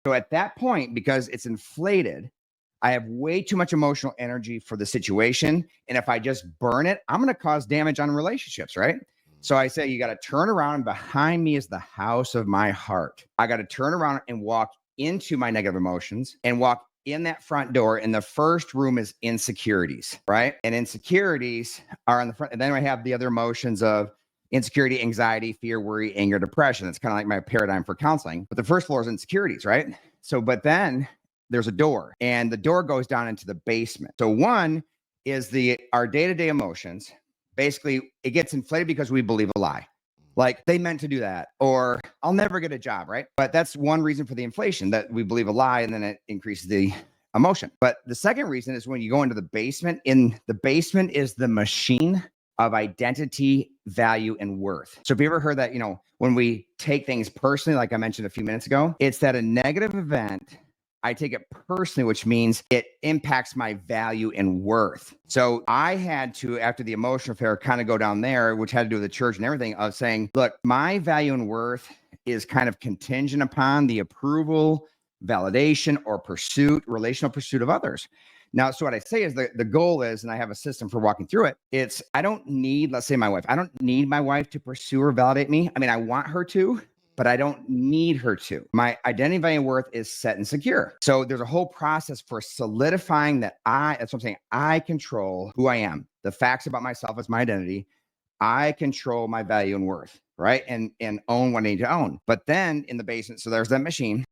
So at that point, because it's inflated, I have way too much emotional energy for the situation. And if I just burn it, I'm going to cause damage on relationships, right? So I say, you got to turn around, and behind me is the house of my heart. I got to turn around and walk into my negative emotions and walk in that front door. And the first room is insecurities, right? And insecurities are on the front. And then I have the other emotions of insecurity, anxiety, fear, worry, anger, depression. It's kind of like my paradigm for counseling. But the first floor is insecurities, right? So, but then there's a door, and the door goes down into the basement. So one is our day-to-day emotions. Basically, it gets inflated because we believe a lie. Like, they meant to do that, or I'll never get a job, right? But that's one reason for the inflation, that we believe a lie, and then it increases the emotion. But the second reason is when you go into the basement. In the basement is the machine of identity, value, and worth. So if you ever heard that, when we take things personally, like I mentioned a few minutes ago, it's that a negative event, I take it personally, which means it impacts my value and worth. So I had to, after the emotional affair, kind of go down there, which had to do with the church and everything, of saying, look, my value and worth is kind of contingent upon the approval, validation, or relational pursuit of others. Now, so what I say is the goal is, and I have a system for walking through it, I don't need, let's say my wife, I don't need my wife to pursue or validate me. I mean, I want her to, but I don't need her to. My identity, value, and worth is set and secure. So there's a whole process for solidifying that's what I'm saying, I control who I am. The facts about myself as my identity. I control my value and worth, right? And own what I need to own. But then in the basement, so there's that machine.